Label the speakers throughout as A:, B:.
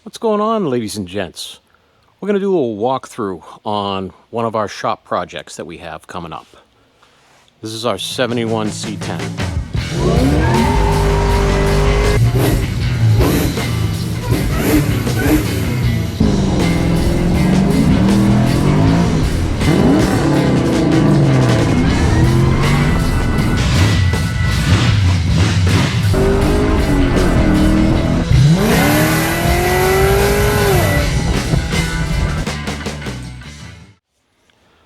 A: What's going on, ladies and gents? We're going to do a little walkthrough on one of our shop projects that we have coming up. This is our 71 C10.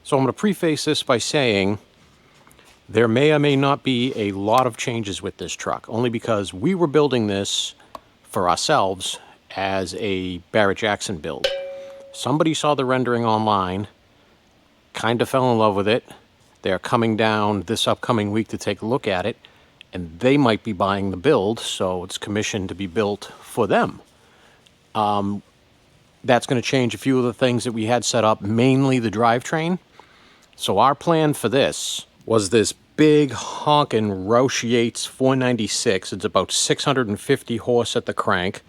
A: So I'm going to preface this by saying there may or may not be a lot of changes with this truck, only because we were building this for ourselves as a Barrett-Jackson build. Somebody saw the rendering online, kind of fell in love with it. They're coming down this upcoming week to take a look at it, and they might be buying the build, so it's commissioned to be built for them. That's going to change a few of the things that we had set up, mainly the drivetrain. So our plan for this was this big honkin' Roush Yates 496. It's about 650 horse at the crank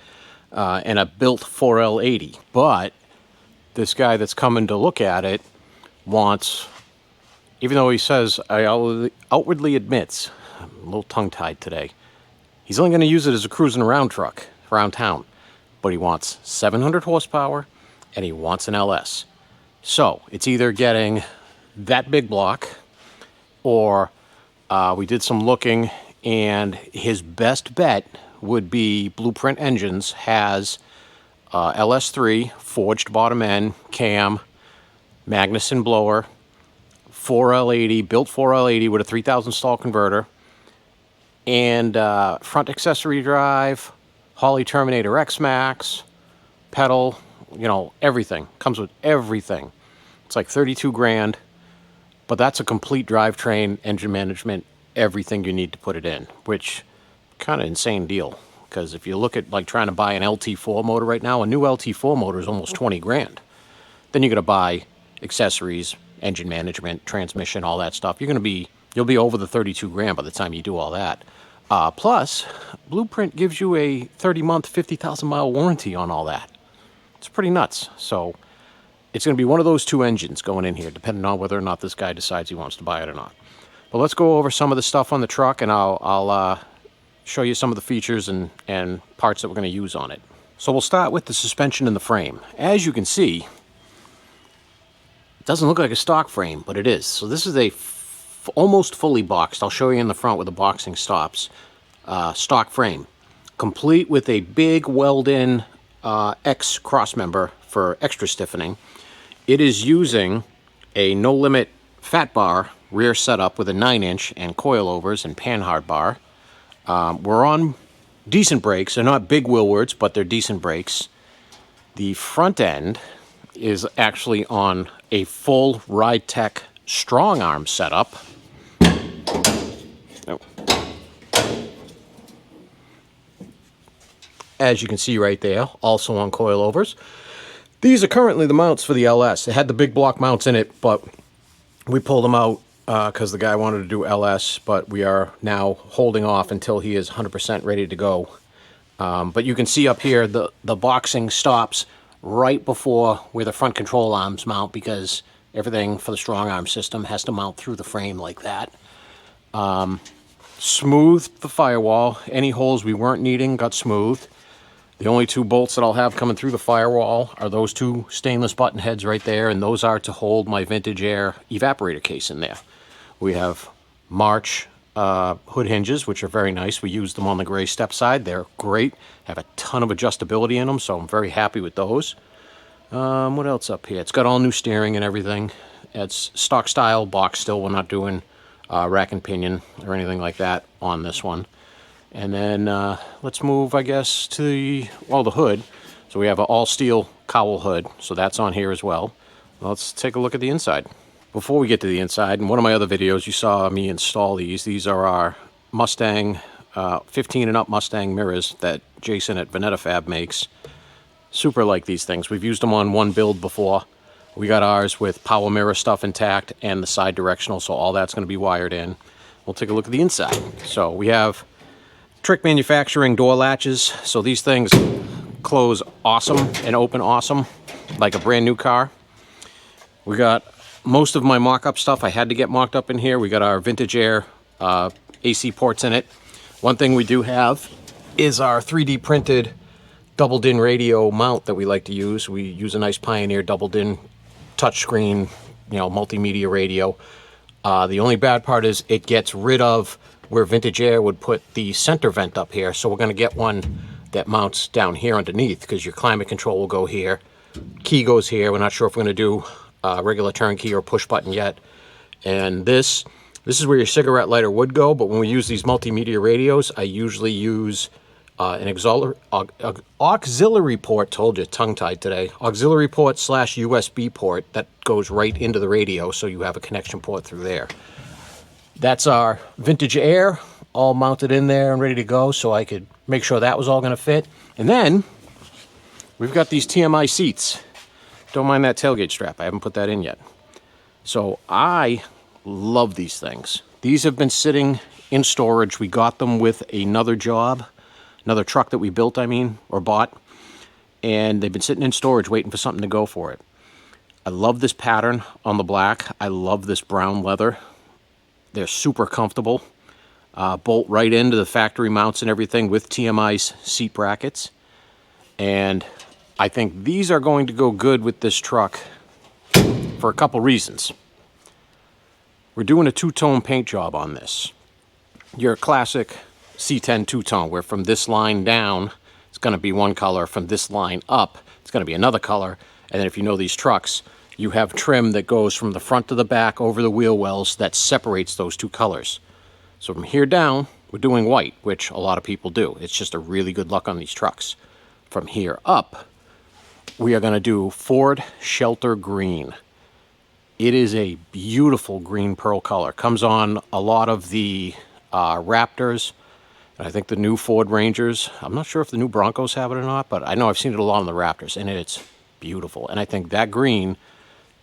A: and a built 4L80. But this guy that's coming to look at it wants, even though he says, I outwardly admits, I'm a little tongue-tied today, he's only going to use it as a cruising around truck around town. But he wants 700 horsepower and he wants an LS. So it's either getting that big block, or we did some looking, and his best bet would be Blueprint Engines has LS3 forged bottom end cam Magnuson blower 4L80 built 4L80 with a 3000 stall converter and front accessory drive, Holley Terminator X Max, pedal, you know, everything comes with everything. It's like 32 grand. But that's a complete drivetrain, engine management, everything you need to put it in, which kind of insane deal. Because if you look at like trying to buy an LT4 motor right now, a new LT4 motor is almost 20 grand. Then you're going to buy accessories, engine management, transmission, all that stuff. You'll be over the 32 grand by the time you do all that. Plus, Blueprint gives you a 30-month, 50,000 mile warranty on all that. It's pretty nuts. So it's going to be one of those two engines going in here, depending on whether or not this guy decides he wants to buy it or not. But let's go over some of the stuff on the truck, and I'll show you some of the features and parts that we're going to use on it. So we'll start with the suspension and the frame. As you can see, it doesn't look like a stock frame, but it is. So this is a almost fully boxed, I'll show you in the front where the boxing stops, stock frame, complete with a big weld-in X crossmember for extra stiffening. It is using a no-limit fat bar rear setup with a 9-inch and coilovers and panhard bar. We're on decent brakes. They're not big Willwards, but they're decent brakes. The front end is actually on a full Ride Tech strong arm setup. As you can see right there, also on coilovers. These are currently the mounts for the LS. They had the big block mounts in it, but we pulled them out because the guy wanted to do LS, but we are now holding off until he is 100% ready to go. But you can see up here the boxing stops right before where the front control arms mount, because everything for the strong arm system has to mount through the frame like that. Smoothed the firewall. Any holes we weren't needing got smoothed. The only two bolts that I'll have coming through the firewall are those two stainless button heads right there, and those are to hold my Vintage Air evaporator case in there. We have March hood hinges, which are very nice. We used them on the gray step side. They're great. Have a ton of adjustability in them, so I'm very happy with those. What else up here? It's got all new steering and everything. It's stock style box still. We're not doing rack and pinion or anything like that on this one. And then let's move, I guess, to the hood. So we have an all-steel cowl hood, so that's on here as well. Let's take a look at the inside. Before we get to the inside, in one of my other videos, you saw me install these. These are our Mustang, 15 and up Mustang mirrors that Jason at Veneta Fab makes. Super like these things. We've used them on one build before. We got ours with power mirror stuff intact and the side directional, so all that's going to be wired in. We'll take a look at the inside. So we have Trick Manufacturing door latches. So these things close awesome and open awesome, like a brand new car. We got most of my mock-up stuff. I had to get mocked up in here. We got our Vintage Air AC ports in it. One thing we do have is our 3D printed double DIN radio mount that we like to use. We use a nice Pioneer double DIN touchscreen, multimedia radio. The only bad part is it gets rid of where Vintage Air would put the center vent up here. So we're going to get one that mounts down here underneath, because your climate control will go here. Key goes here. We're not sure if we're going to do regular turn key or push button yet. And this is where your cigarette lighter would go, but when we use these multimedia radios, I usually use an auxiliary port. Told you, tongue-tied today. Auxiliary port / USB port that goes right into the radio, so you have a connection port through there. That's our Vintage Air all mounted in there and ready to go, so I could make sure that was all going to fit. And then we've got these TMI seats. Don't mind that tailgate strap. I haven't put that in yet. So I love these things. These have been sitting in storage. We got them with another job, another truck that we built, or bought. And they've been sitting in storage waiting for something to go for it. I love this pattern on the black. I love this brown leather. They're super comfortable. Bolt right into the factory mounts and everything with TMI's seat brackets. And I think these are going to go good with this truck for a couple reasons. We're doing a two-tone paint job on this. Your classic C10 two-tone, where from this line down, it's going to be one color. From this line up, it's going to be another color. And then if you know these trucks, you have trim that goes from the front to the back over the wheel wells that separates those two colors. So from here down, we're doing white, which a lot of people do. It's just a really good look on these trucks. From here up, we are going to do Ford Shelter Green. It is a beautiful green pearl color. Comes on a lot of the Raptors, and I think the new Ford Rangers. I'm not sure if the new Broncos have it or not, but I know I've seen it a lot on the Raptors, and it's beautiful. And I think that green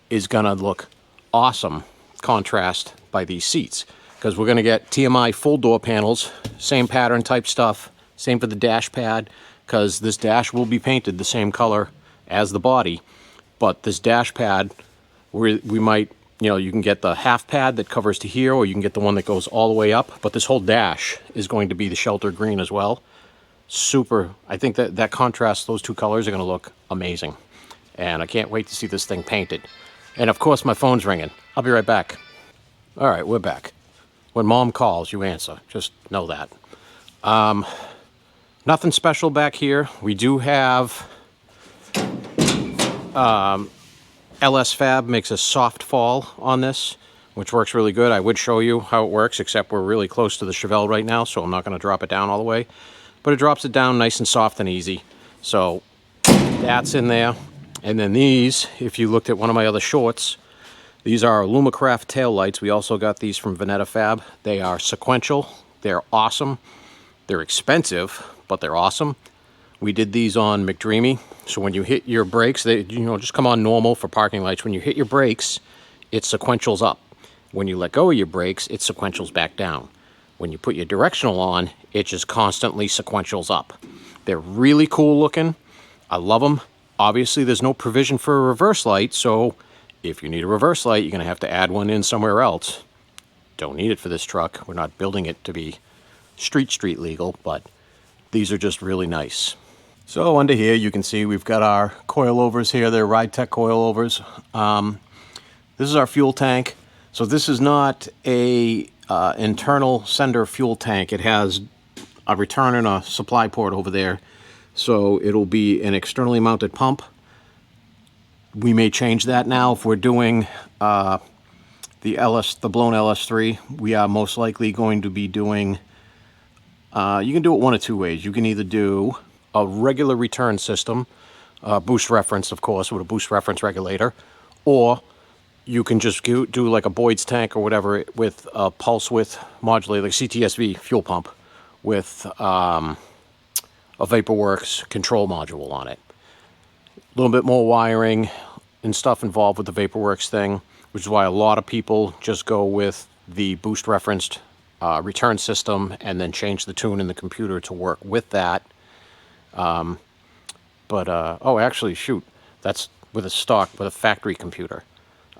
A: is going to look awesome contrast by these seats, because we're going to get TMI full door panels, same pattern type stuff, same for the dash pad, because this dash will be painted the same color as the body. But this dash pad, we might, you can get the half pad that covers to here, or you can get the one that goes all the way up, but this whole dash is going to be the Shelter Green as well. Super. I think that contrast, those two colors are going to look amazing, and I can't wait to see this thing painted. And of course my phone's ringing. I'll be right back. All right, we're back. When Mom calls, you answer. Just know that. Nothing special back here. We do have LS Fab makes a soft fall on this, which works really good. I would show you how it works, except we're really close to the Chevelle right now, so I'm not going to drop it down all the way. But it drops it down nice and soft and easy. So that's in there. And then these, if you looked at one of my other shorts, these are Lumacraft tail lights. We also got these from Veneta Fab. They are sequential. They're awesome. They're expensive, but they're awesome. We did these on McDreamy. So when you hit your brakes, they just come on normal for parking lights. When you hit your brakes, it sequentials up. When you let go of your brakes, it sequentials back down. When you put your directional on, it just constantly sequentials up. They're really cool looking. I love them. Obviously, there's no provision for a reverse light, so if you need a reverse light, you're going to have to add one in somewhere else. Don't need it for this truck. We're not building it to be street legal, but these are just really nice. So under here, you can see we've got our coilovers here. They're RideTech coilovers. This is our fuel tank. So this is not a internal sender fuel tank. It has a return and a supply port over there. So it'll be an externally mounted pump. We may change that now if we're doing the blown LS3. We are most likely going to be doing, you can do it one of two ways. You can either do a regular return system, boost reference, of course, with a boost reference regulator, or you can just do like a Boyd's tank or whatever with a pulse width modulator, like CTSV fuel pump with a VaporWorks control module on it. A little bit more wiring and stuff involved with the VaporWorks thing, which is why a lot of people just go with the boost referenced return system and then change the tune in the computer to work with that. But, oh, actually, shoot, that's with a factory computer.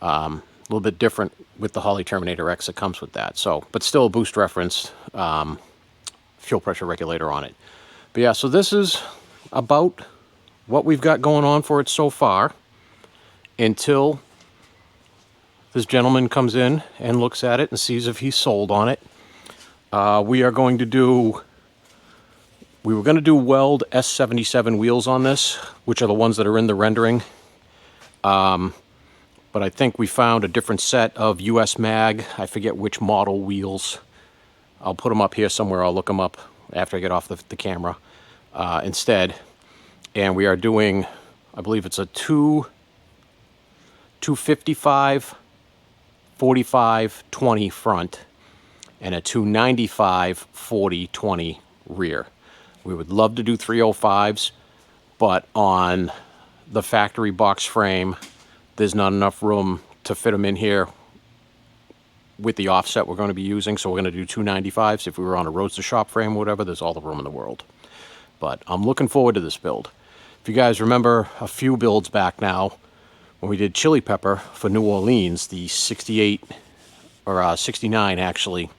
A: A little bit different with the Holley Terminator X that comes with that. So, but still a boost reference fuel pressure regulator on it. But yeah, so this is about what we've got going on for it so far until this gentleman comes in and looks at it and sees if he's sold on it. We were going to do Weld S77 wheels on this, which are the ones that are in the rendering. But I think we found a different set of US Mag. I forget which model wheels. I'll put them up here somewhere. I'll look them up after I get off the camera instead. And we are doing, I believe it's a 255, 45, 20 front and a 295, 40, 20 rear. We would love to do 305s, but on the factory box frame, there's not enough room to fit them in here with the offset we're going to be using, so we're going to do 295s. If we were on a Roadster shop frame or whatever, there's all the room in the world. But I'm looking forward to this build. If you guys remember a few builds back now, when we did Chili Pepper for New Orleans, the 68, or 69 actually,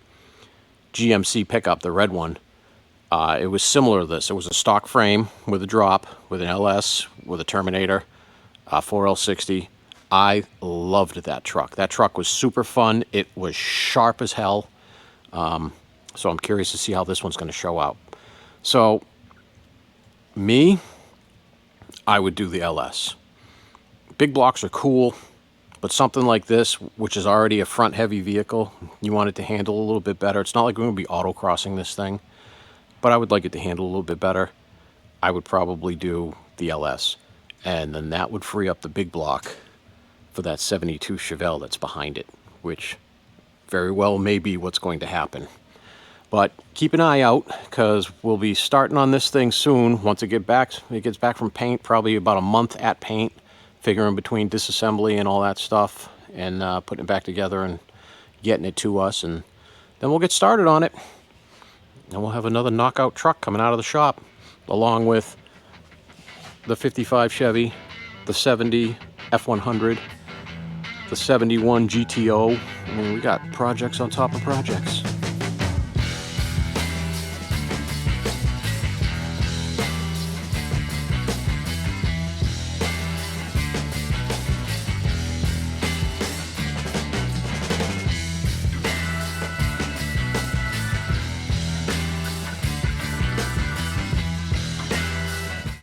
A: GMC pickup, the red one, it was similar to this. It was a stock frame with a drop, with an LS, with a Terminator, 4L60. I loved that truck. That truck was super fun. It was sharp as hell. So I'm curious to see how this one's going to show out. So, me, I would do the LS. Big blocks are cool, but something like this, which is already a front-heavy vehicle, you want it to handle a little bit better. It's not like we're going to be autocrossing this thing, but I would like it to handle a little bit better. I would probably do the LS, and then that would free up the big block for that 72 Chevelle that's behind it, which very well may be what's going to happen. But keep an eye out, because we'll be starting on this thing soon. Once it gets back from paint, probably about a month at paint, figuring between disassembly and all that stuff, and putting it back together and getting it to us, and then we'll get started on it. And we'll have another knockout truck coming out of the shop, along with the 55 Chevy, the 70 F100, the 71 GTO. I mean, we got projects on top of projects.